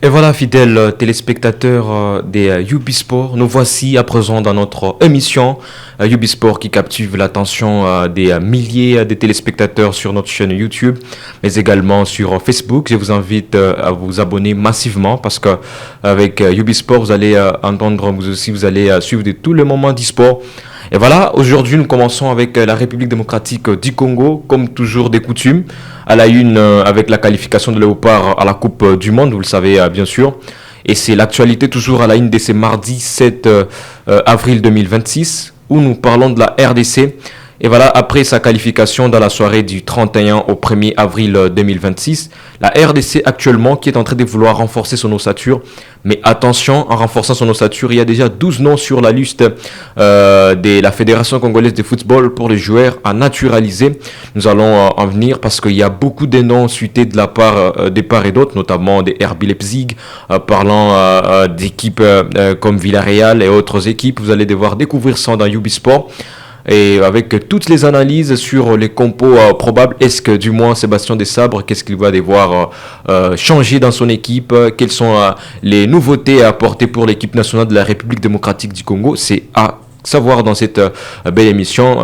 Et voilà, fidèles téléspectateurs des Ubisport, nous voici à présent dans notre émission Ubisport qui captive l'attention des milliers de téléspectateurs sur notre chaîne YouTube, mais également sur Facebook. Je vous invite à vous abonner massivement parce que avec Ubisport, vous allez entendre, vous aussi, vous allez suivre de tous les moments d'e-sport. Et voilà, aujourd'hui nous commençons avec la République démocratique du Congo, comme toujours des coutumes, à la une avec la qualification de Léopard à la Coupe du Monde, vous le savez bien sûr. Et c'est l'actualité toujours à la une de ce mardi 7 avril 2026, où nous parlons de la RDC. Et voilà, après sa qualification dans la soirée du 31 au 1er avril 2026, la RDC actuellement qui est en train de vouloir renforcer son ossature. Mais attention, en renforçant son ossature, il y a déjà 12 noms sur la liste de la Fédération congolaise de football pour les joueurs à naturaliser. Nous allons en venir parce qu'il y a beaucoup de noms suités de la part des part et d'autres, notamment des RB Leipzig, parlant d'équipes comme Villarreal et autres équipes. Vous allez devoir découvrir ça dans Ubisport. Et avec toutes les analyses sur les compos probables, est-ce que du moins Sébastien Desabre, qu'est-ce qu'il va devoir changer dans son équipe, quelles sont les nouveautés à apporter pour l'équipe nationale de la République démocratique du Congo, c'est à savoir dans cette belle émission.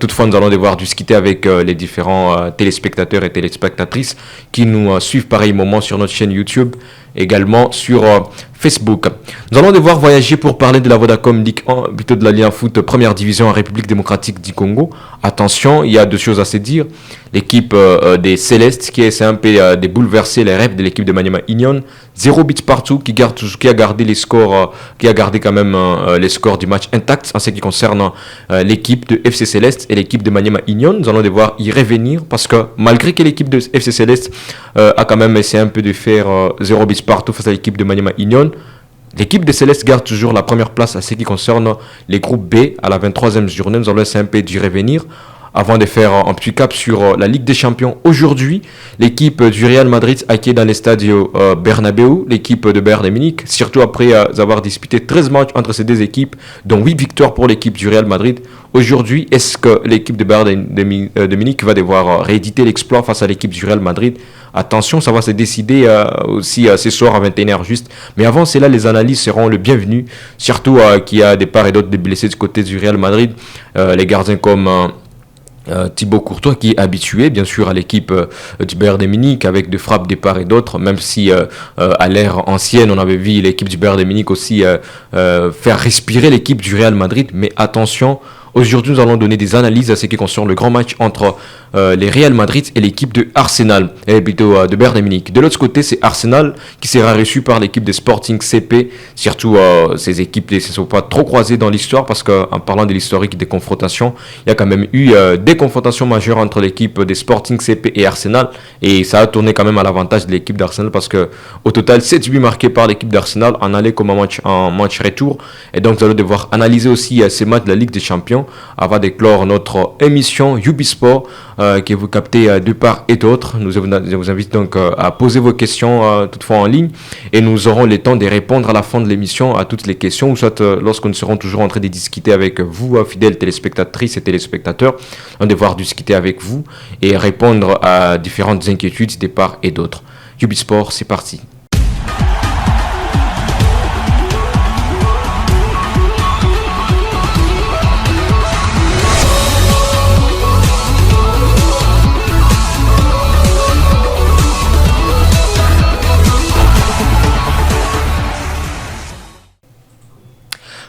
Toutefois, nous allons devoir discuter avec les différents téléspectateurs et téléspectatrices qui nous suivent pareil moment sur notre chaîne YouTube, également sur Facebook. Nous allons devoir voyager pour parler de la Vodacom Ligue 1, plutôt de la Ligue 1 Foot Première Division en République démocratique du Congo. Attention, il y a deux choses à se dire. L'équipe des Célestes qui essaie un peu de bouleverser les rêves de l'équipe de Maniema Union. 0 buts partout, qui a gardé les scores, qui a gardé quand même les scores du match intacts en ce qui concerne l'équipe de FC Céleste et l'équipe de Maniema Union. Nous allons devoir y revenir parce que malgré que l'équipe de FC Céleste a quand même essayé un peu de faire 0 buts partout face à l'équipe de Maniema Union, l'équipe de Céleste garde toujours la première place à ce qui concerne les groupes B à la 23e journée. Nous allons essayer un peu d'y revenir avant de faire un petit cap sur la Ligue des Champions. Aujourd'hui, l'équipe du Real Madrid accueille dans les stades Bernabéu l'équipe de Bayern de Munich, surtout après avoir disputé 13 matchs entre ces deux équipes, dont 8 victoires pour l'équipe du Real Madrid. Aujourd'hui, est-ce que l'équipe de Bayern de Munich va devoir rééditer l'exploit face à l'équipe du Real Madrid? Attention, ça va se décider aussi ce soir à 21h juste. Mais avant cela, les analyses seront le bienvenu, surtout qu'il y a des parts et d'autres des blessés du côté du Real Madrid. Les gardiens comme Thibaut Courtois qui est habitué bien sûr à l'équipe du Bayern de Munich avec des frappes des part et d'autres, même si à l'ère ancienne on avait vu l'équipe du Bayern de Munich aussi faire respirer l'équipe du Real Madrid. Mais attention, aujourd'hui nous allons donner des analyses à ce qui concerne le grand match entre les Real Madrid et l'équipe de Arsenal, et plutôt de Bayern de Munich. De l'autre côté, c'est Arsenal qui sera reçu par l'équipe de Sporting CP. Surtout, ces équipes ne se sont pas trop croisées dans l'histoire parce qu'en parlant de l'historique des confrontations, il y a quand même eu des confrontations majeures entre l'équipe de Sporting CP et Arsenal. Et ça a tourné quand même à l'avantage de l'équipe d'Arsenal parce que au total, 7 buts marqués par l'équipe d'Arsenal en aller comme en match retour. Et donc, nous allons devoir analyser aussi ces matchs de la Ligue des Champions avant d'éclore notre émission Ubisport que vous captez de part et d'autre. Je vous invite donc à poser vos questions toutefois en ligne et nous aurons le temps de répondre à la fin de l'émission à toutes les questions, ou soit lorsque nous serons toujours en train de discuter avec vous, fidèles téléspectatrices et téléspectateurs. On va devoir discuter avec vous et répondre à différentes inquiétudes de part et d'autre. Ubisport, c'est parti.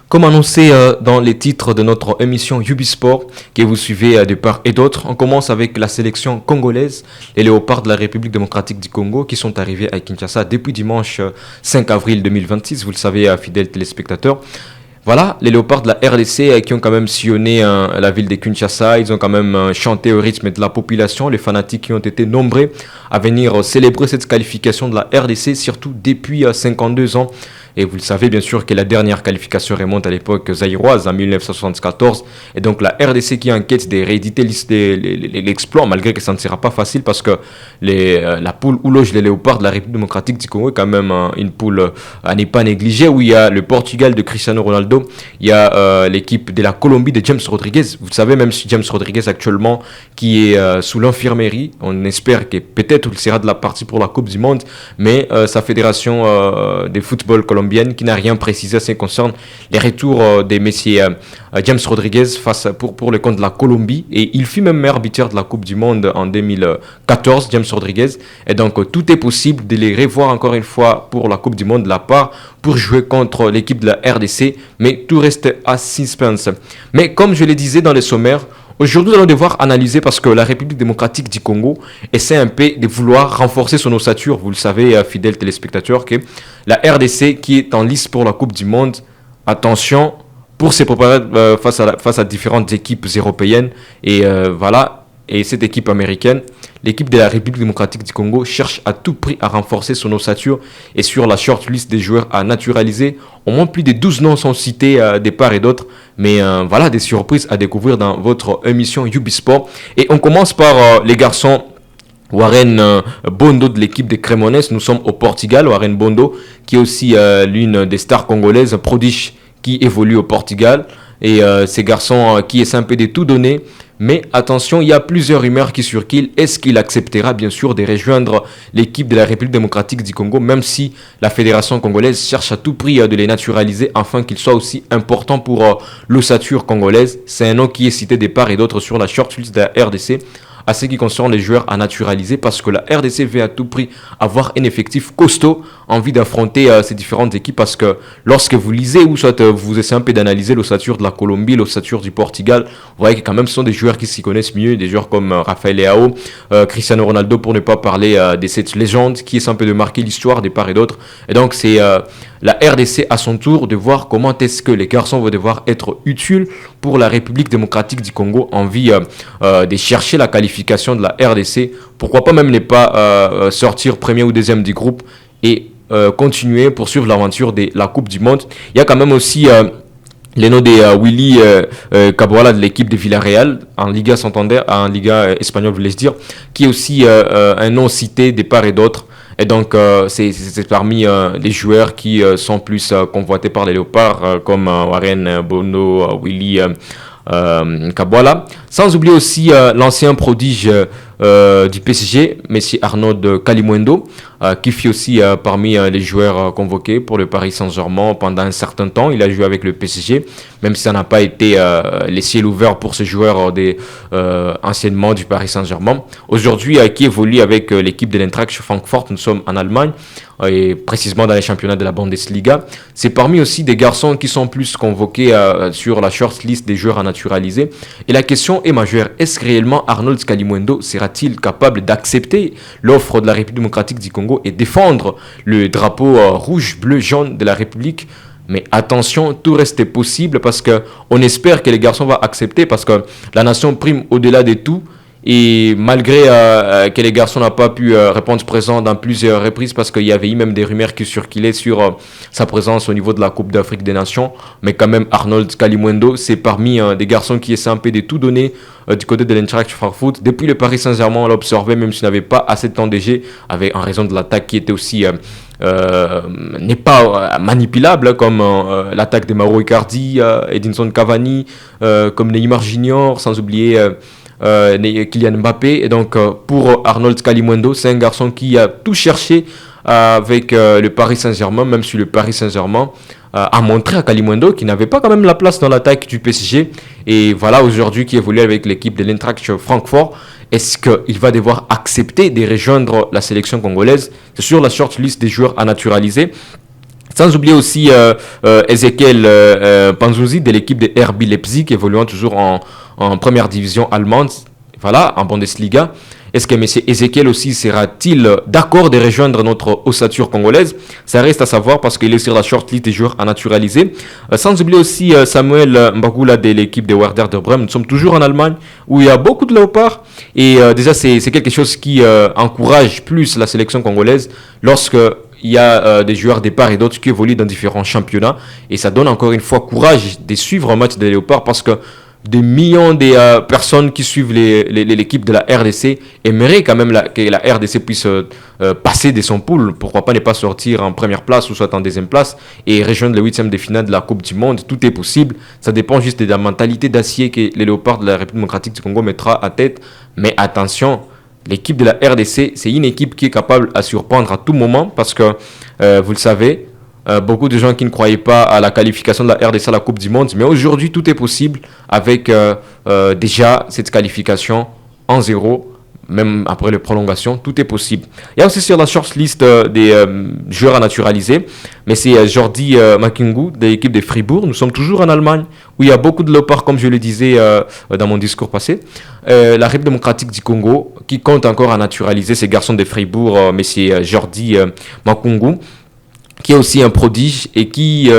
Comme annoncé dans les titres de notre émission Ubisport, que vous suivez de part et d'autre, on commence avec la sélection congolaise, les Léopards de la République démocratique du Congo, qui sont arrivés à Kinshasa depuis dimanche 5 avril 2026, vous le savez, fidèles téléspectateurs. Voilà, les Léopards de la RDC qui ont quand même sillonné la ville de Kinshasa, ils ont quand même chanté au rythme de la population, les fanatiques qui ont été nombreux à venir célébrer cette qualification de la RDC, surtout depuis 52 ans. Et vous le savez bien sûr que la dernière qualification remonte à l'époque zaïroise en 1974. Et donc la RDC qui enquête de rééditer l'exploit, malgré que ça ne sera pas facile parce que la poule où loge les Léopards de la République démocratique du Congo est quand même une poule à ne pas négliger, où il y a le Portugal de Cristiano Ronaldo, il y a l'équipe de la Colombie de James Rodriguez. Vous savez, même si James Rodriguez actuellement qui est sous l'infirmerie, on espère que peut-être peut-être il sera de la partie pour la Coupe du Monde, mais sa fédération de football colombienne qui n'a rien précisé à ce qui concerne les retours des messieurs James Rodriguez pour le compte de la Colombie, et il fut même meilleur buteur de la Coupe du Monde en 2014, James Rodriguez, et donc tout est possible de les revoir encore une fois pour la Coupe du Monde de la part pour jouer contre l'équipe de la RDC, mais tout reste à suspense. Mais comme je le disais dans le sommaire, aujourd'hui, nous allons devoir analyser parce que la République démocratique du Congo essaie un peu de vouloir renforcer son ossature. Vous le savez, fidèles téléspectateurs, que la RDC qui est en lice pour la Coupe du Monde, attention, pour se préparer face à différentes équipes européennes. Et voilà, et cette équipe américaine, l'équipe de la République démocratique du Congo cherche à tout prix à renforcer son ossature, et sur la shortlist des joueurs à naturaliser, au moins plus de 12 noms sont cités de part et d'autre. Mais voilà, des surprises à découvrir dans votre émission Ubisport. Et on commence par les garçons. Warren Bondo de l'équipe des Cremones. Nous sommes au Portugal. Warren Bondo qui est aussi l'une des stars congolaises, prodige qui évolue au Portugal. Et ces garçons qui essaient un peu de tout donner. Mais attention, il y a plusieurs rumeurs qui circulent. Est-ce qu'il acceptera bien sûr de rejoindre l'équipe de la République démocratique du Congo, même si la fédération congolaise cherche à tout prix de les naturaliser afin qu'ils soient aussi importants pour l'ossature congolaise. C'est un nom qui est cité de part et d'autre sur la shortlist de la RDC à ce qui concerne les joueurs à naturaliser, parce que la RDC veut à tout prix avoir un effectif costaud, envie d'affronter ces différentes équipes, parce que lorsque vous lisez ou soit vous essayez un peu d'analyser l'ossature de la Colombie, l'ossature du Portugal, vous voyez que quand même ce sont des joueurs qui s'y connaissent mieux, des joueurs comme Rafael Leao, Cristiano Ronaldo, pour ne pas parler de cette légende qui essaie un peu de marquer l'histoire des part et d'autres. Et donc c'est la RDC à son tour de voir comment est-ce que les garçons vont devoir être utiles pour la République démocratique du Congo, envie de chercher la qualification de la RDC. Pourquoi pas même ne pas sortir premier ou deuxième du groupe et continuer, poursuivre l'aventure de la Coupe du Monde. Il y a quand même aussi les noms de Willy Caboala de l'équipe de Villarreal en Liga Santander, en Liga espagnole, voulais-je dire, qui est aussi un nom cité de part et d'autre. Et donc, c'est parmi les joueurs qui sont plus convoités par les Léopards, comme Warren Bondo, Willy Caboala. Sans oublier aussi l'ancien prodige du PSG, Messi Arnaud Kalimuendo, qui fit aussi parmi les joueurs convoqués pour le Paris Saint-Germain pendant un certain temps. Il a joué avec le PSG, même si ça n'a pas été les ciels ouverts pour ce joueur anciennement du Paris Saint-Germain. Aujourd'hui, qui évolue avec l'équipe de l'Eintracht Francfort, nous sommes en Allemagne, et précisément dans les championnats de la Bundesliga. C'est parmi aussi des garçons qui sont plus convoqués sur la shortlist des joueurs à naturaliser. Et la question est majeure. Est-ce que réellement Arnold Kalimuendo sera-t-il capable d'accepter l'offre de la République démocratique du Congo et défendre le drapeau rouge, bleu, jaune de la République? Mais attention, tout reste possible parce qu'on espère que les garçons vont accepter, parce que la nation prime au-delà de tout. Et malgré que les garçons n'ont pas pu répondre présent dans plusieurs reprises, parce qu'il y avait eu même des rumeurs qui circulaient sur sa présence au niveau de la Coupe d'Afrique des Nations, mais quand même Arnold Kalimuendo, c'est parmi des garçons qui essaient un peu de tout donner du côté de l'Eintracht Francfort. Depuis le Paris Saint-Germain, on l'a observé, même s'il n'avait pas assez de temps de jeu, en raison de l'attaque qui était aussi n'est pas manipulable, comme l'attaque de Mauro Icardi, Edinson Cavani, comme Neymar Junior, sans oublier Kylian Mbappé. Et donc pour Arnold Kalimuendo, c'est un garçon qui a tout cherché avec le Paris Saint-Germain, même si le Paris Saint-Germain a montré à Kalimuendo qu'il n'avait pas quand même la place dans l'attaque du PSG. Et voilà, aujourd'hui qui évolue avec l'équipe de l'Eintracht Francfort. Est-ce qu'il va devoir accepter de rejoindre la sélection congolaise? C'est sur la shortlist des joueurs à naturaliser. Sans oublier aussi Ezekiel Panzouzi de l'équipe de RB Leipzig, évoluant toujours en première division allemande, voilà, en Bundesliga. Est-ce que M. Ezekiel aussi sera-t-il d'accord de rejoindre notre ossature congolaise? Ça reste à savoir parce qu'il est sur la shortlist des joueurs à naturaliser. Sans oublier aussi Samuel Mbagula de l'équipe de Werder de Brême. Nous sommes toujours en Allemagne où il y a beaucoup de léopards. Et déjà, c'est quelque chose qui encourage plus la sélection congolaise lorsque il y a des joueurs des part et d'autres qui évoluent dans différents championnats. Et ça donne encore une fois courage de suivre un match des léopards, parce que des millions de personnes qui suivent l'équipe de la RDC aimeraient quand même que la RDC puisse passer de son pool. Pourquoi pas ne pas sortir en première place ou soit en deuxième place et rejoindre le 8e de finale de la Coupe du Monde. Tout est possible. Ça dépend juste de la mentalité d'acier que les léopards de la République démocratique du Congo mettra à tête. Mais attention, l'équipe de la RDC, c'est une équipe qui est capable à surprendre à tout moment parce que, vous le savez, beaucoup de gens qui ne croyaient pas à la qualification de la RDC à la Coupe du Monde, mais aujourd'hui, tout est possible avec déjà cette qualification en 0. Même après les prolongations, tout est possible. Il y a aussi sur la shortlist des joueurs à naturaliser, mais c'est Jordi Makingu de l'équipe de Fribourg. Nous sommes toujours en Allemagne, où il y a beaucoup de léopards, comme je le disais dans mon discours passé. La République démocratique du Congo, qui compte encore à naturaliser ces garçons de Fribourg, mais c'est Jordi Makingu, qui est aussi un prodige et qui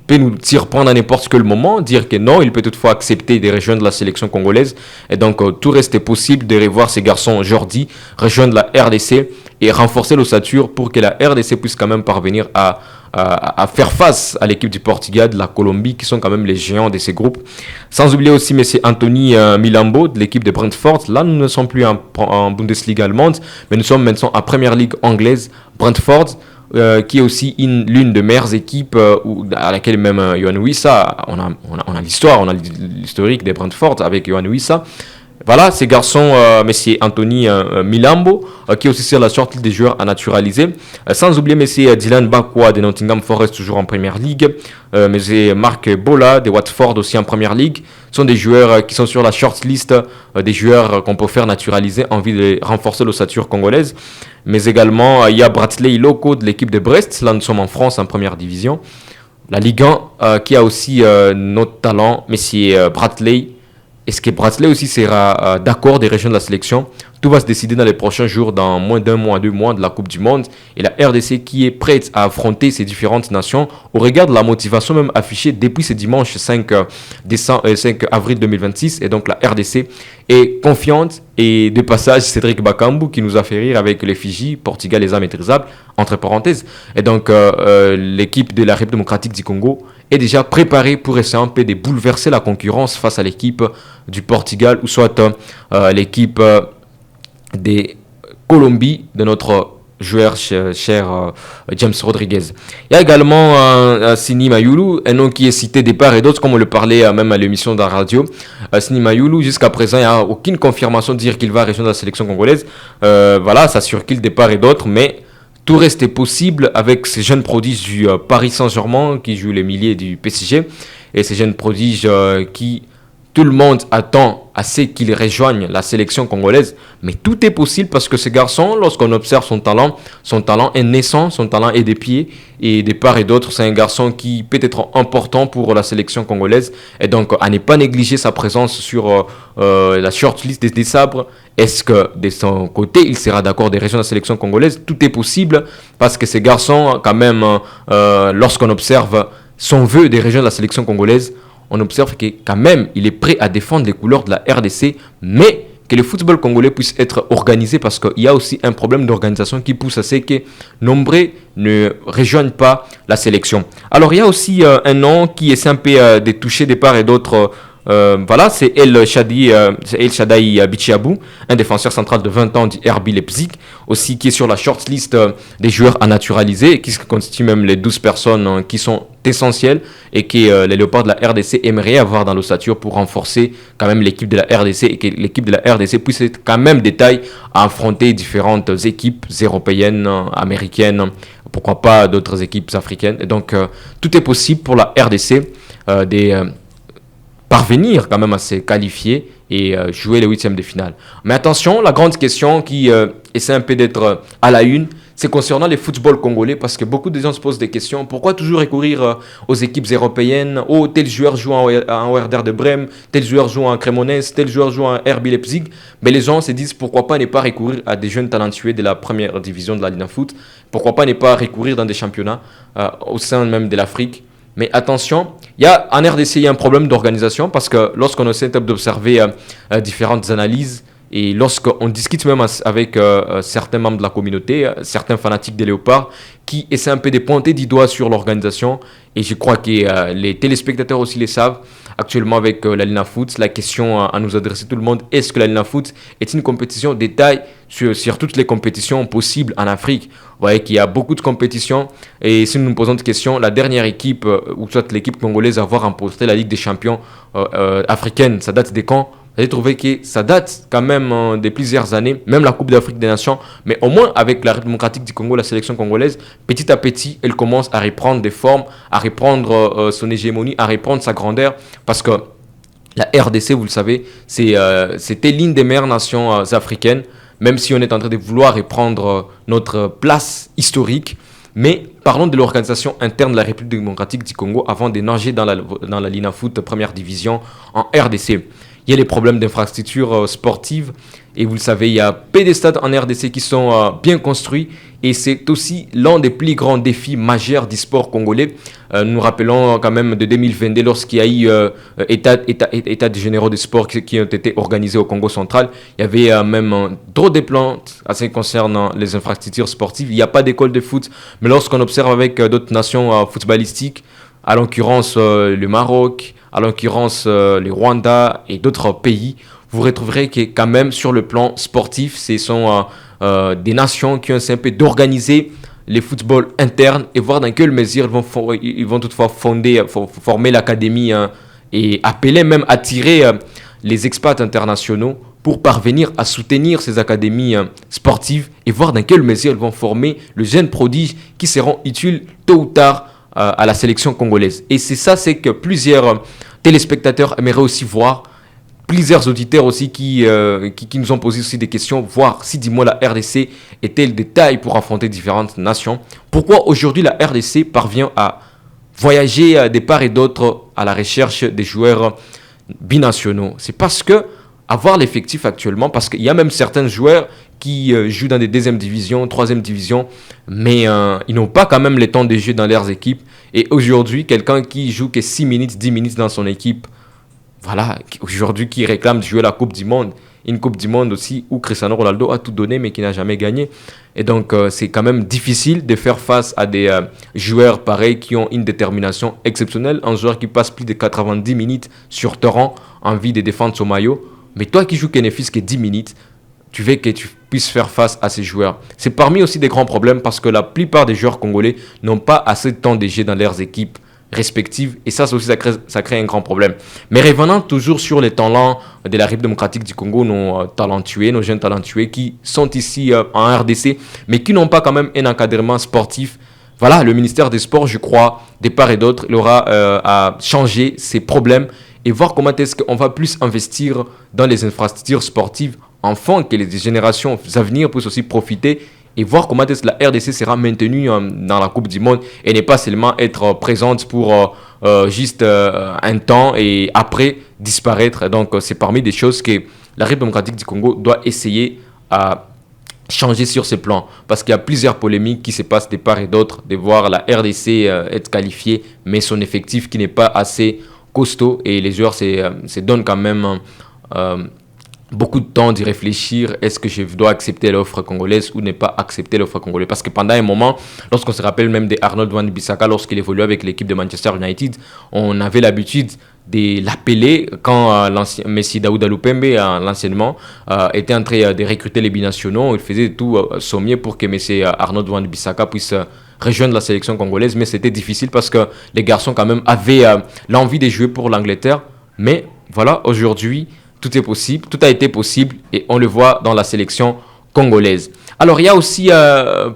peut nous surprendre à n'importe quel moment, dire que non, il peut toutefois accepter de rejoindre la sélection congolaise. Et donc, tout reste possible de revoir ces garçons aujourd'hui rejoindre la RDC et renforcer l'ossature pour que la RDC puisse quand même parvenir à faire face à l'équipe du Portugal, de la Colombie, qui sont quand même les géants de ces groupes. Sans oublier aussi M. Anthony Milambo, de l'équipe de Brentford. Là, nous ne sommes plus en Bundesliga allemande, mais nous sommes maintenant en Première Ligue anglaise, Brentford. Qui est aussi l'une des meilleures équipes à laquelle même Yohan Wissa, on a l'histoire, on a l'historique des Brentford avec Yohan Wissa. Voilà, ces garçons, Messi Anthony Milambo, qui est aussi sur la shortlist des joueurs à naturaliser. Sans oublier Messi Dylan Bakwa de Nottingham Forest, toujours en Première Ligue. Messi Marc Bola de Watford, aussi en Première Ligue. Ce sont des joueurs qui sont sur la shortlist des joueurs qu'on peut faire naturaliser, envie de renforcer l'ossature congolaise. Mais également, il y a Bradley Loco de l'équipe de Brest. Là, nous sommes en France, en Première Division. La Ligue 1, qui a aussi notre talent, Messi Bradley. Est-ce que Bradley aussi sera d'accord des régions de la sélection? Tout va se décider dans les prochains jours, dans moins d'un mois, 2 mois de la Coupe du Monde. Et la RDC qui est prête à affronter ces différentes nations au regard de la motivation même affichée depuis ce dimanche 5 avril 2026. Et donc la RDC est confiante. Et de passage, Cédric Bakambu qui nous a fait rire avec les Fidji, Portugal les immaîtrisables, entre parenthèses. Et donc l'équipe de la République démocratique du Congo est déjà préparée pour essayer un peu de bouleverser la concurrence face à l'équipe du Portugal ou soit l'équipe des Colombie de notre joueur cher James Rodriguez. Il y a également Sini Mayulu, un nom qui est cité de part et d'autre, comme on le parlait même à l'émission de la radio. Sini Mayulu, jusqu'à présent, il n'y a aucune confirmation de dire qu'il va rejoindre la sélection congolaise. Voilà, ça circule de part et d'autre, mais tout reste possible avec ces jeunes prodiges du Paris Saint-Germain qui jouent les milliers du PSG et ces jeunes prodiges qui... Tout le monde attend assez qu'il rejoigne la sélection congolaise, mais tout est possible parce que ce garçon, lorsqu'on observe son talent est naissant, son talent est des pieds et de part et d'autre, c'est un garçon qui peut être important pour la sélection congolaise et donc à ne pas négliger sa présence sur la shortlist des sabres. Est-ce que de son côté, il sera d'accord des régions de la sélection congolaise? Tout est possible parce que ce garçon, quand même, lorsqu'on observe son vœu des régions de la sélection congolaise, on observe que quand même, il est prêt à défendre les couleurs de la RDC, mais que le football congolais puisse être organisé parce qu'il y a aussi un problème d'organisation qui pousse à ce que nombreux ne rejoignent pas la sélection. Alors, il y a aussi un nom qui est un peu de toucher de part et d'autre. Voilà, c'est El Shaddai Bichiabou, un défenseur central de 20 ans du RB Leipzig, aussi qui est sur la shortlist des joueurs à naturaliser, et qui constitue même les 12 personnes qui sont essentielles et que les Léopards de la RDC aimeraient avoir dans l'ossature pour renforcer quand même l'équipe de la RDC et que l'équipe de la RDC puisse être quand même des tailles à affronter différentes équipes européennes, américaines, pourquoi pas d'autres équipes africaines. Et donc, tout est possible pour la RDC parvenir quand même à se qualifier et jouer les huitièmes de finale. Mais attention, la grande question qui essaie un peu d'être à la une, c'est concernant les footballs congolais parce que beaucoup de gens se posent des questions. Pourquoi toujours recourir aux équipes européennes? Oh, tel joueur joue en Werder de Brême, tel joueur joue en Cremonese, tel joueur joue en RB Leipzig. Mais les gens se disent pourquoi pas ne pas recourir à des jeunes talentueux de la première division de la Ligue de foot? Pourquoi pas ne pas recourir dans des championnats au sein même de l'Afrique? Mais attention, en RDC, il y a un problème d'organisation parce que lorsqu'on essaie d'observer différentes analyses et lorsqu'on discute même avec certains membres de la communauté, certains fanatiques des Léopards, qui essaient un peu de pointer du doigt sur l'organisation, et je crois que les téléspectateurs aussi les savent, actuellement avec la Ligue de foot, la question à nous adresser tout le monde, est-ce que la Ligue de foot est une compétition de taille sur toutes les compétitions possibles en Afrique? Vous voyez qu'il y a beaucoup de compétitions, et si nous nous posons cette question, la dernière équipe, ou soit l'équipe congolaise à avoir remporté la Ligue des champions africaine, ça date de quand? J'ai trouvé que ça date quand même de plusieurs années, même la Coupe d'Afrique des Nations, mais au moins avec la République démocratique du Congo, la sélection congolaise, petit à petit, elle commence à reprendre des formes, à reprendre son hégémonie, à reprendre sa grandeur, parce que la RDC, vous le savez, c'était l'une des meilleures nations africaines, même si on est en train de vouloir reprendre notre place historique. Mais parlons de l'organisation interne de la République démocratique du Congo avant de nager dans la Linafoot première division en RDC. Il y a les problèmes d'infrastructures sportives et vous le savez, il y a peu de stades en RDC qui sont bien construits et c'est aussi l'un des plus grands défis majeurs du sport congolais. Nous nous rappelons quand même de 2022 lorsqu'il y a eu état de généraux de sport qui ont été organisés au Congo central. Il y avait même trop de plaintes à ce qui concerne les infrastructures sportives. Il n'y a pas d'école de foot, mais lorsqu'on observe avec d'autres nations footballistiques, à l'occurrence le Maroc, à l'occurrence le Rwanda et d'autres pays, vous retrouverez que quand même sur le plan sportif, ce sont des nations qui ont essayé un peu d'organiser les footballs internes et voir dans quelle mesure ils vont toutefois former l'académie et appeler même attirer les expats internationaux pour parvenir à soutenir ces académies sportives et voir dans quelle mesure ils vont former le jeune prodige qui seront utiles tôt ou tard à la sélection congolaise. Et c'est que plusieurs téléspectateurs aimeraient aussi voir, plusieurs auditeurs aussi qui nous ont posé aussi des questions, voir si, dis-moi, la RDC est-elle de taille pour affronter différentes nations. Pourquoi aujourd'hui la RDC parvient à voyager de part et d'autre à la recherche des joueurs binationaux? C'est parce que avoir l'effectif actuellement, parce qu'il y a même certains joueurs qui jouent dans des deuxième divisions, troisième divisions, mais ils n'ont pas quand même le temps de jouer dans leurs équipes. Et aujourd'hui, quelqu'un qui joue que 6 minutes, 10 minutes dans son équipe, voilà, aujourd'hui qui réclame de jouer la Coupe du Monde, une Coupe du Monde aussi où Cristiano Ronaldo a tout donné mais qui n'a jamais gagné. Et donc c'est quand même difficile de faire face à des joueurs pareils qui ont une détermination exceptionnelle, un joueur qui passe plus de 90 minutes sur terrain en vue de défendre son maillot. Mais toi qui joues ne fût-ce que 10 minutes, tu veux que tu puisses faire face à ces joueurs. C'est parmi aussi des grands problèmes parce que la plupart des joueurs congolais n'ont pas assez de temps de jeu dans leurs équipes respectives et ça aussi ça crée un grand problème. Mais revenant toujours sur les talents de la République démocratique du Congo, nos jeunes talentueux qui sont ici en RDC mais qui n'ont pas quand même un encadrement sportif. Voilà, le ministère des Sports, je crois, de part et d'autre, il aura à changer ces problèmes et voir comment est-ce qu'on va plus investir dans les infrastructures sportives afin que les générations à venir puissent aussi profiter et voir comment est-ce que la RDC sera maintenue dans la Coupe du Monde et ne pas seulement être présente pour juste un temps et après disparaître. Donc c'est parmi des choses que la République démocratique du Congo doit essayer à changer sur ce plan parce qu'il y a plusieurs polémiques qui se passent de part et d'autre de voir la RDC être qualifiée mais son effectif qui n'est pas assez costaud et les joueurs se donnent quand même beaucoup de temps d'y réfléchir. Est-ce que je dois accepter l'offre congolaise ou ne pas accepter l'offre congolaise? Parce que pendant un moment, lorsqu'on se rappelle même de Arnold Wan-Bissaka, lorsqu'il évoluait avec l'équipe de Manchester United, on avait l'habitude de l'appeler quand l'ancien Messi Daouda Lupembe, l'anciennement, était en train de recruter les binationaux. Il faisait tout son mieux pour que Messi Arnold Wan-Bissaka puisse rejoindre la sélection congolaise, mais c'était difficile parce que les garçons quand même avaient l'envie de jouer pour l'Angleterre. Mais voilà, aujourd'hui, tout est possible, tout a été possible et on le voit dans la sélection congolaise. Alors il y a aussi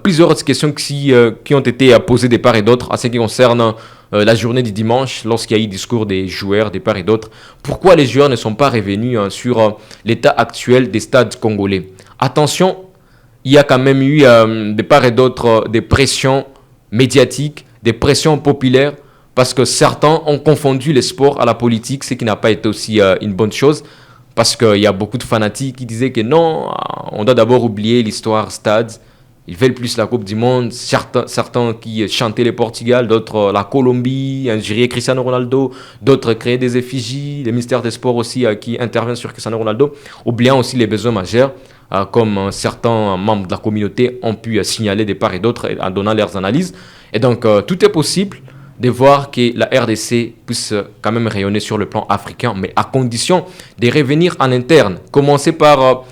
plusieurs autres questions qui ont été posées de part et d'autre à ce qui concerne la journée du dimanche lorsqu'il y a eu discours des joueurs de part et d'autre. Pourquoi les joueurs ne sont pas revenus sur l'état actuel des stades congolais? Attention, il y a quand même eu de part et d'autre des pressions médiatiques, des pressions populaires parce que certains ont confondu les sports à la politique, ce qui n'a pas été aussi une bonne chose. Parce qu'il y a beaucoup de fanatiques qui disaient que non, on doit d'abord oublier l'histoire stade. Ils veulent plus la Coupe du Monde. Certains qui chantaient le Portugal, d'autres la Colombie, injurier Cristiano Ronaldo, d'autres créer des effigies. Le ministère des Sports aussi qui intervient sur Cristiano Ronaldo, oubliant aussi les besoins majeurs, comme certains membres de la communauté ont pu signaler de part et d'autre en donnant leurs analyses. Et donc, tout est possible de voir que la RDC puisse quand même rayonner sur le plan africain, mais à condition de revenir en interne. Commencer par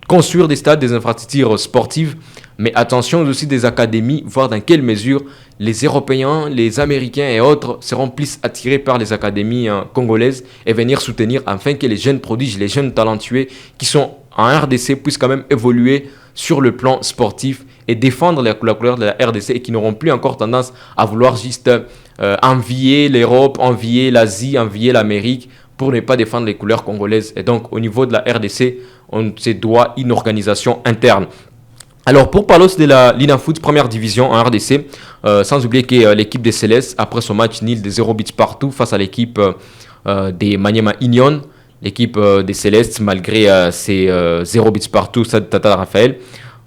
construire des stades, des infrastructures sportives Mais attention aussi des académies, voir dans quelle mesure les Européens, les Américains et autres seront plus attirés par les académies congolaises et venir soutenir afin que les jeunes prodiges, les jeunes talentueux qui sont en RDC puissent quand même évoluer sur le plan sportif et défendre la couleur de la RDC et qui n'auront plus encore tendance à vouloir juste envier l'Europe, envier l'Asie, envier l'Amérique pour ne pas défendre les couleurs congolaises. Et donc au niveau de la RDC, on se doit une organisation interne. Alors, pour parler aussi de la Linafoot première division en RDC, sans oublier que l'équipe des Célestes, après son match nil de 0 buts partout face à l'équipe des Maniema Union, l'équipe des Célestes, malgré ses 0 buts partout, ça de Tata Raphaël,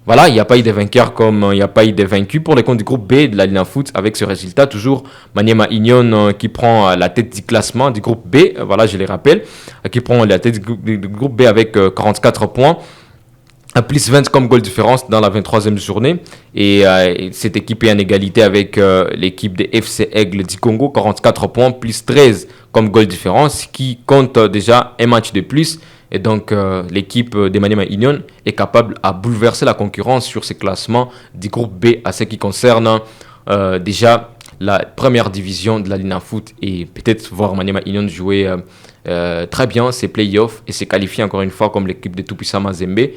voilà, il n'y a pas eu de vainqueur comme il n'y a pas eu de vaincu pour les comptes du groupe B de la Linafoot avec ce résultat. Toujours Maniema Union qui prend la tête du classement du groupe B, voilà, je les rappelle, qui prend la tête du groupe B avec 44 points. Un plus 20 comme goal différence dans la 23e journée. Et cette équipe est en égalité avec l'équipe des FC Aigle du Congo, 44 points, plus 13 comme goal différence, qui compte déjà un match de plus. Et donc, l'équipe des Maniema Union est capable de bouleverser la concurrence sur ces classements du groupe B à ce qui concerne déjà la première division de la Linafoot et peut-être voir Maniema Union jouer très bien ses playoffs et se qualifier encore une fois comme l'équipe de Tout-Puissant Mazembe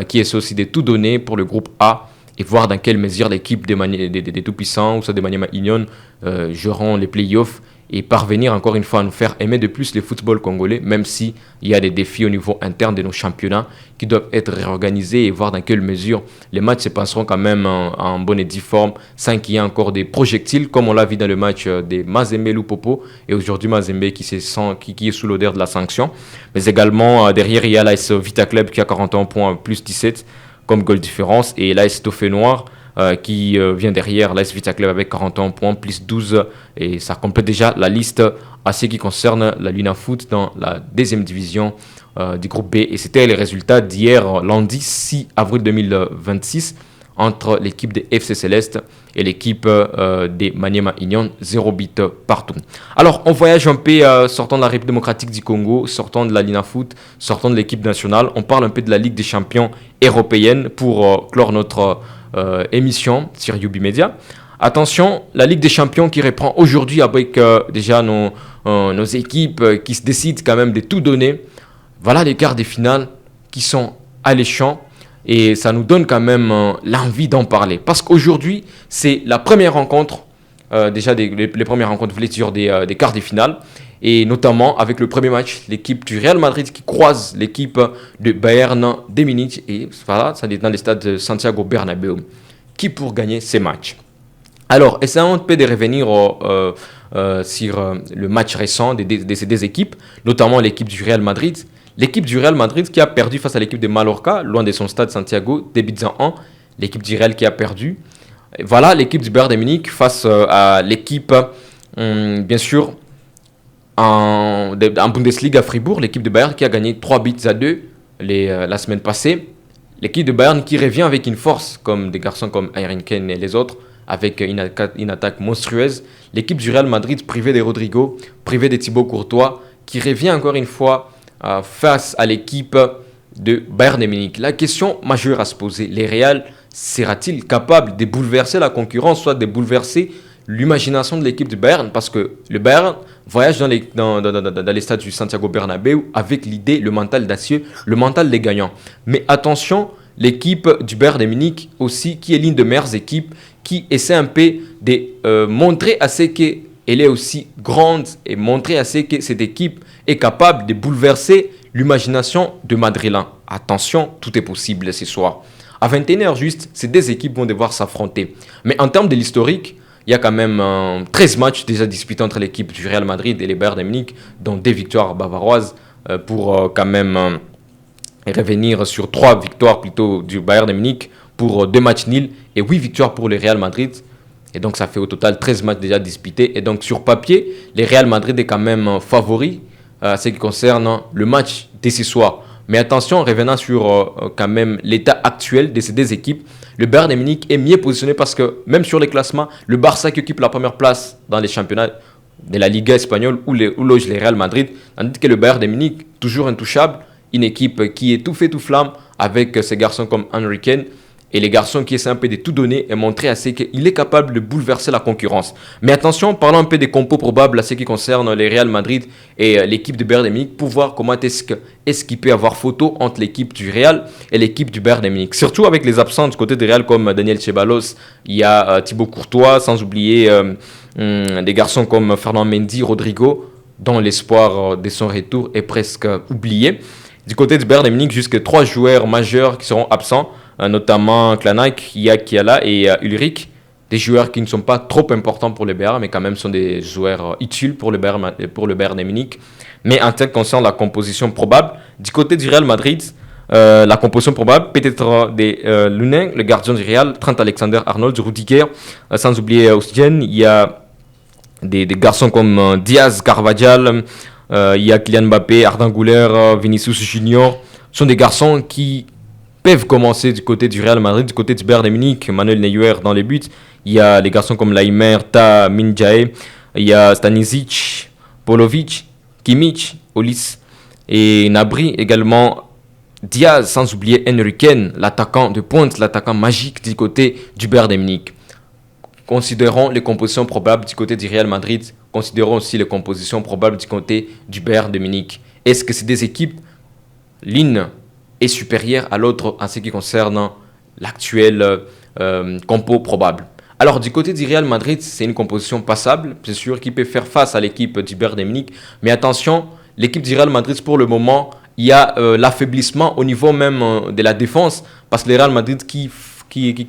qui essaie aussi de tout donner pour le groupe A et voir dans quelle mesure l'équipe des Tout-Puissants ou soit des Maniema Union joueront les playoffs et parvenir encore une fois à nous faire aimer de plus le football congolais, même s'il y a des défis au niveau interne de nos championnats qui doivent être réorganisés et voir dans quelle mesure les matchs se passeront quand même en bonne et due forme sans qu'il y ait encore des projectiles comme on l'a vu dans le match des Mazembe Lupopo et aujourd'hui Mazembe qui est sous l'odeur de la sanction. Mais également derrière il y a l'AS Vita Club qui a 41 points plus 17 comme goal différence et l'AS Dauphin Noir qui vient derrière l'AS Vita Club avec 41 points plus 12 et ça complète déjà la liste à ce qui concerne la Linafoot dans la deuxième division du groupe B et c'était les résultats d'hier lundi 6 avril 2026 entre l'équipe des FC Céleste et l'équipe des Maniema Union, 0 but partout. Alors on voyage un peu sortant de la République démocratique du Congo, sortant de la Linafoot, sortant de l'équipe nationale, on parle un peu de la Ligue des champions européenne pour clore notre émission sur Yubi Media. Attention, la Ligue des champions qui reprend aujourd'hui avec déjà nos équipes qui se décident quand même de tout donner. Voilà les quarts de finale qui sont alléchants et ça nous donne quand même l'envie d'en parler. Parce qu'aujourd'hui, c'est la première rencontre, déjà les premières rencontres des quarts de finale et notamment avec le premier match, l'équipe du Real Madrid qui croise l'équipe de Bayern de Munich. Et voilà, ça est dans le stade de Santiago Bernabéu. Qui pour gagner ces matchs? Alors, essayons un peu de revenir sur le match récent de ces deux équipes, notamment l'équipe du Real Madrid. L'équipe du Real Madrid qui a perdu face à l'équipe de Mallorca, loin de son stade Santiago, 2 buts à 1. L'équipe du Real qui a perdu. Et voilà l'équipe du Bayern de Munich face à l'équipe, bien sûr, en Bundesliga Fribourg, l'équipe de Bayern qui a gagné 3 buts à 2 la semaine passée. L'équipe de Bayern qui revient avec une force, comme des garçons comme Heineken et les autres, avec une attaque monstrueuse. L'équipe du Real Madrid privée de Rodrigo, privée de Thibaut Courtois, qui revient encore une fois face à l'équipe de Bayern de Munich. La question majeure à se poser, le Real sera-t-il capable de bouleverser la concurrence, soit de bouleverser l'imagination de l'équipe de Bayern, parce que le Bayern voyage dans les stades du Santiago Bernabéu avec l'idée, le mental d'acier, le mental des gagnants. Mais attention, l'équipe du Bayern de Munich aussi, qui est l'une des meilleures équipes, qui essaie un peu de montrer à ce qu'elle est aussi grande et montrer à ce que cette équipe est capable de bouleverser l'imagination de Madrilène. Attention, tout est possible ce soir. À 21h juste, ces deux équipes vont devoir s'affronter. Mais en termes de l'historique, il y a quand même 13 matchs déjà disputés entre l'équipe du Real Madrid et les Bayern de Munich, dont 2 victoires bavaroises pour quand même revenir sur 3 victoires plutôt du Bayern de Munich pour 2 matchs nuls et 8 victoires pour le Real Madrid. Et donc ça fait au total 13 matchs déjà disputés. Et donc sur papier, le Real Madrid est quand même favori à ce qui concerne le match de ce soir. Mais attention, revenant sur quand même l'état actuel de ces deux équipes, le Bayern de Munich est mieux positionné parce que même sur les classements, le Barça qui occupe la première place dans les championnats de la Liga espagnole où loge le Real Madrid, tandis que le Bayern de Munich, toujours intouchable, une équipe qui est tout fait tout flamme avec ces garçons comme Henry Kane et les garçons qui essaient un peu de tout donner et montrer à ceux qu'il est capable de bouleverser la concurrence. Mais attention, parlons un peu des compos probables à ce qui concerne les Real Madrid et l'équipe du Bayern de Munich pour voir comment est-ce qu'il peut y avoir photo entre l'équipe du Real et l'équipe du Bayern de Munich. Surtout avec les absents du côté du Real comme Daniel Ceballos, il y a Thibaut Courtois, sans oublier des garçons comme Fernand Mendy, Rodrigo, dont l'espoir de son retour est presque oublié. Du côté du Bayern de Munich, jusqu'à 3 joueurs majeurs qui seront absents, notamment Klanak, Yakiala et Ulrich. Des joueurs qui ne sont pas trop importants pour le Bayern, mais quand même sont des joueurs utiles pour le Bayern de Munich. Mais en ce qui concerne la composition probable, du côté du Real Madrid, la composition probable peut-être des Lunin, le gardien du Real, Trent Alexander-Arnold, Rudiger, sans oublier Ousdien. Il y a des garçons comme Diaz, Carvajal, il y a Kylian Mbappé, Arda Güler, Vinicius Junior. Ce sont des garçons qui peuvent commencer du côté du Real Madrid, du côté du Bayern de Munich, Manuel Neuer dans les buts. Il y a des garçons comme Laimer, Ta, Minjae. Il y a Stanisic, Polovic, Kimmich, Olis et Nabri également. Diaz, sans oublier Henriken, l'attaquant de pointe, l'attaquant magique du côté du Bayern de Munich. Considérons les compositions probables du côté du Real Madrid. Considérons aussi les compositions probables du côté du Bayern de Munich. Est-ce que c'est des équipes, l'une est supérieure à l'autre en ce qui concerne l'actuel compo probable? Alors du côté du Real Madrid, c'est une composition passable. C'est sûr qu'il peut faire face à l'équipe du Bayern de Munich. Mais attention, l'équipe du Real Madrid pour le moment, il y a l'affaiblissement au niveau même de la défense. Parce que le Real Madrid qui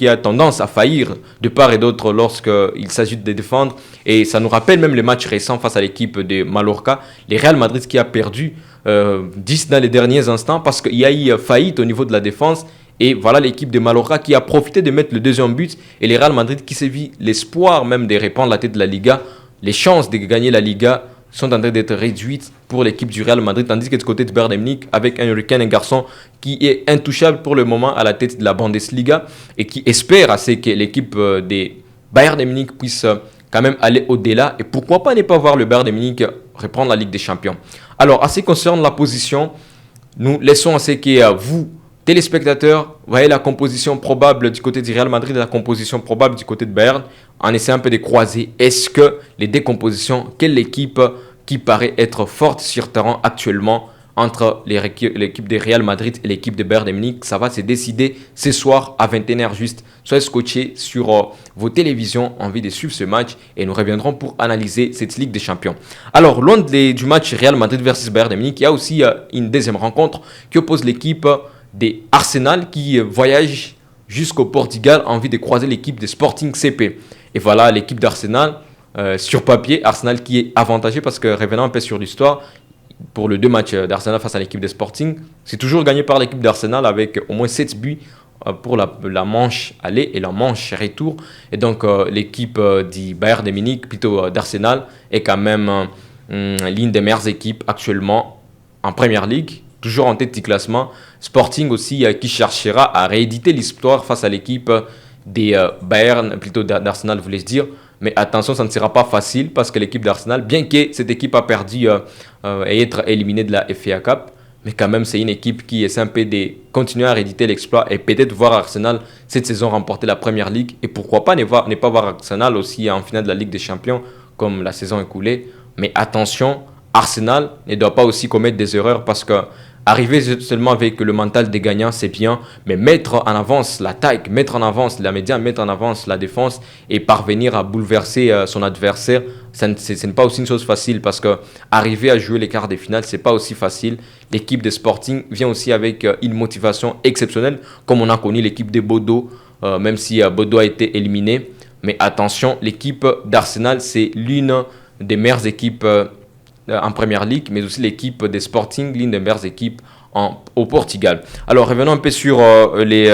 a tendance à faillir de part et d'autre lorsqu'il s'agit de défendre. Et ça nous rappelle même les matchs récents face à l'équipe de Mallorca. Le Real Madrid qui a perdu 10 dans les derniers instants parce qu'il y a eu faillite au niveau de la défense. Et voilà l'équipe de Mallorca qui a profité de mettre le deuxième but. Et le Real Madrid qui s'est vu l'espoir même de reprendre la tête de la Liga. Les chances de gagner la Liga sont en train d'être réduites pour l'équipe du Real Madrid, tandis que du côté du Bayern de Munich, avec un Hurricane, un garçon qui est intouchable pour le moment à la tête de la Bundesliga et qui espère assez que l'équipe des Bayern de Munich puisse quand même aller au-delà et pourquoi pas ne pas voir le Bayern de Munich reprendre la Ligue des Champions. Alors, en ce qui concerne la position, nous laissons à ce que vous, téléspectateurs, voyez la composition probable du côté du Real Madrid et la composition probable du côté de Bayern, en essayant un peu de croiser. Est-ce que les décompositions, quelle équipe qui paraît être forte sur terrain actuellement entre l'équipe de Real Madrid et l'équipe de Bayern de Munich, ça va se décider ce soir à 21h juste. Soyez scotchés sur vos télévisions en envie de suivre ce match et nous reviendrons pour analyser cette Ligue des Champions. Alors, loin du match Real Madrid versus Bayern de Munich, il y a aussi une deuxième rencontre qui oppose l'équipe des Arsenal qui voyage jusqu'au Portugal en vue de croiser l'équipe de Sporting CP. Et voilà l'équipe d'Arsenal, sur papier, Arsenal qui est avantagé parce que revenant un peu sur l'histoire, pour les deux matchs d'Arsenal face à l'équipe de Sporting, c'est toujours gagné par l'équipe d'Arsenal avec au moins 7 buts pour la manche aller et la manche retour. Et donc l'équipe du Bayern de Munich, plutôt d'Arsenal, est quand même l'une des meilleures équipes actuellement en Premier League. Toujours en tête du classement. Sporting aussi qui cherchera à rééditer l'histoire face à l'équipe des Bayern, plutôt d'Arsenal, voulais-je dire. Mais attention, ça ne sera pas facile parce que l'équipe d'Arsenal, bien que cette équipe a perdu et être éliminée de la FA Cup, mais quand même c'est une équipe qui essaie un peu de continuer à rééditer l'exploit et peut-être voir Arsenal cette saison remporter la Premier League et pourquoi pas ne pas voir Arsenal aussi en finale de la Ligue des Champions comme la saison écoulée. Mais attention, Arsenal ne doit pas aussi commettre des erreurs parce que arriver seulement avec le mental des gagnants, c'est bien, mais mettre en avance l'attaque, mettre en avance la médiane, mettre en avance la défense et parvenir à bouleverser son adversaire, ce n'est pas aussi une chose facile parce que arriver à jouer les quarts de finale, c'est pas aussi facile. L'équipe de Sporting vient aussi avec une motivation exceptionnelle, comme on a connu l'équipe de Bodo, même si Bodo a été éliminé. Mais attention, l'équipe d'Arsenal, c'est l'une des meilleures équipes en Première Ligue, mais aussi l'équipe des Sporting, l'une des meilleures équipes au Portugal. Alors, revenons un peu sur les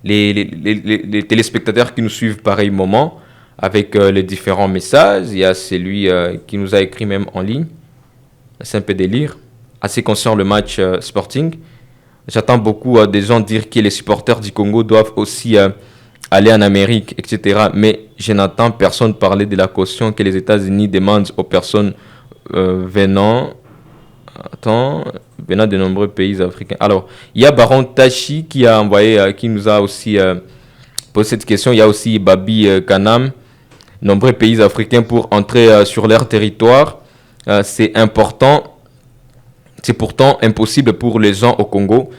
téléspectateurs qui nous suivent pareil moment, avec les différents messages. Il y a celui qui nous a écrit même en ligne. C'est un peu délire. Assez conscient le match Sporting. J'entends beaucoup des gens dire que les supporters du Congo doivent aussi aller en Amérique, etc. Mais je n'entends personne parler de la caution que les États-Unis demandent aux personnes venant. Attends, venant de nombreux pays africains. Alors, il y a Baron Tachi qui a envoyé, qui nous a aussi posé cette question. Il y a aussi Babi Kanam, nombreux pays africains pour entrer sur leur territoire. C'est important. C'est pourtant impossible pour les gens au Congo.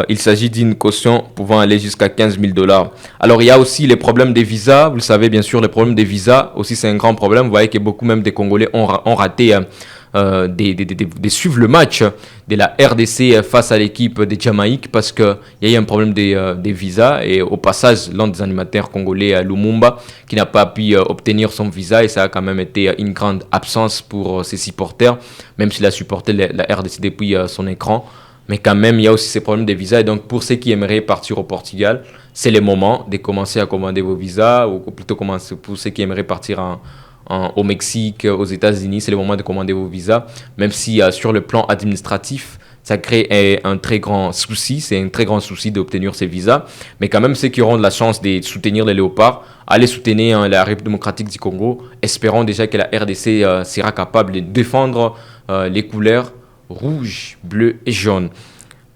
Il s'agit d'une caution pouvant aller jusqu'à 15 000 $. Alors, il y a aussi les problèmes des visas. Vous le savez, bien sûr, les problèmes des visas aussi, c'est un grand problème. Vous voyez que beaucoup même des Congolais ont raté de suivre le match de la RDC face à l'équipe de Jamaïque parce qu'il y a eu un problème des visas. Et au passage, l'un des animateurs congolais, Lumumba, qui n'a pas pu obtenir son visa, et ça a quand même été une grande absence pour ses supporters, même s'il a supporté la RDC depuis son écran. Mais quand même, il y a aussi ces problèmes de visas. Et donc, pour ceux qui aimeraient partir au Portugal, c'est le moment de commencer à commander vos visas, ou plutôt pour ceux qui aimeraient partir au Mexique, aux États-Unis, c'est le moment de commander vos visas. Même si sur le plan administratif, ça crée un très grand souci. C'est un très grand souci d'obtenir ces visas. Mais quand même, ceux qui auront de la chance de soutenir les léopards, allez soutenir la République démocratique du Congo. Espérons déjà que la RDC sera capable de défendre les couleurs rouge, bleu et jaune.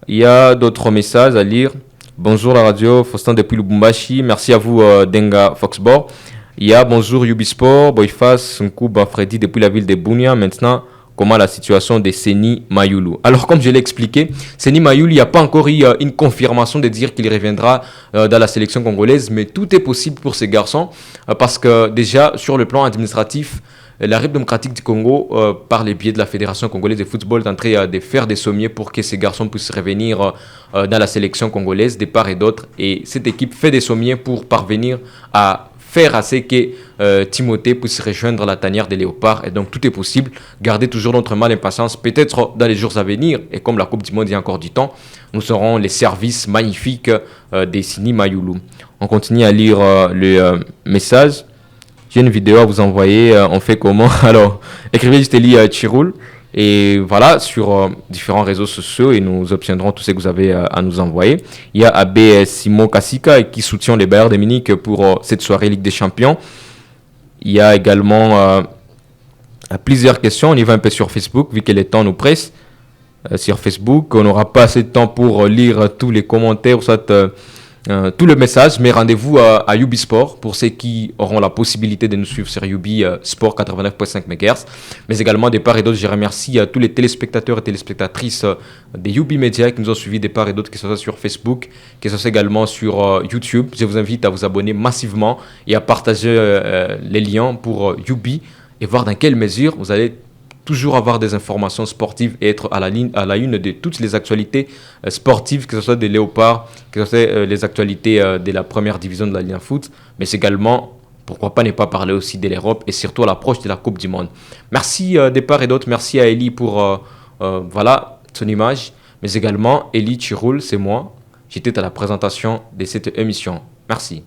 Il y a d'autres messages à lire. Bonjour la radio, Faustin depuis Lubumbashi. Merci à vous Denga Foxbor. Il y a bonjour Ubisport, Boyfas, Nkouba Freddy depuis la ville de Bunia. Maintenant, comment la situation de Seni Mayulu? Alors comme je l'ai expliqué, Seni Mayulu, il n'y a pas encore eu une confirmation de dire qu'il reviendra dans la sélection congolaise, mais tout est possible pour ces garçons parce que déjà sur le plan administratif, la République démocratique du Congo, par les biais de la Fédération congolaise de football, est en train de faire des sommiers pour que ces garçons puissent revenir dans la sélection congolaise de part et d'autre. Et cette équipe fait des sommiers pour parvenir à faire assez que Timothée puisse rejoindre la tanière des léopards. Et donc tout est possible. Gardez toujours notre mal d'impatience. Peut-être dans les jours à venir, et comme la Coupe du Monde il y a encore du temps, nous aurons les services magnifiques des Seni Mayulu. On continue à lire le message. J'ai une vidéo à vous envoyer. On fait comment? Alors, écrivez juste Eli Chiroul. Et voilà, sur différents réseaux sociaux, et nous obtiendrons tout ce que vous avez à nous envoyer. Il y a Abbé Simon Kassika qui soutient les Bayern de Munich pour cette soirée Ligue des Champions. Il y a également plusieurs questions. On y va un peu sur Facebook, vu que le temps nous presse. Sur Facebook, on n'aura pas assez de temps pour lire tous les commentaires, soit tout le message, mais rendez-vous à Ubisport pour ceux qui auront la possibilité de nous suivre sur Ubi Sport 89.5 MHz, mais également des part et d'autres. Je remercie tous les téléspectateurs et téléspectatrices des Ubi Media qui nous ont suivis des part et d'autres, que ce soit sur Facebook, que ce soit également sur YouTube. Je vous invite à vous abonner massivement et à partager les liens pour Ubi et voir dans quelle mesure vous allez toujours avoir des informations sportives et être à la une de toutes les actualités sportives, que ce soit des léopards, que ce soit les actualités de la première division de la Ligue Foot, mais c'est également, pourquoi pas ne pas parler aussi de l'Europe et surtout à l'approche de la Coupe du Monde. Merci des part et d'autres, merci à Eli pour voilà, son image, mais également Eli Chiroul, c'est moi, j'étais à la présentation de cette émission. Merci.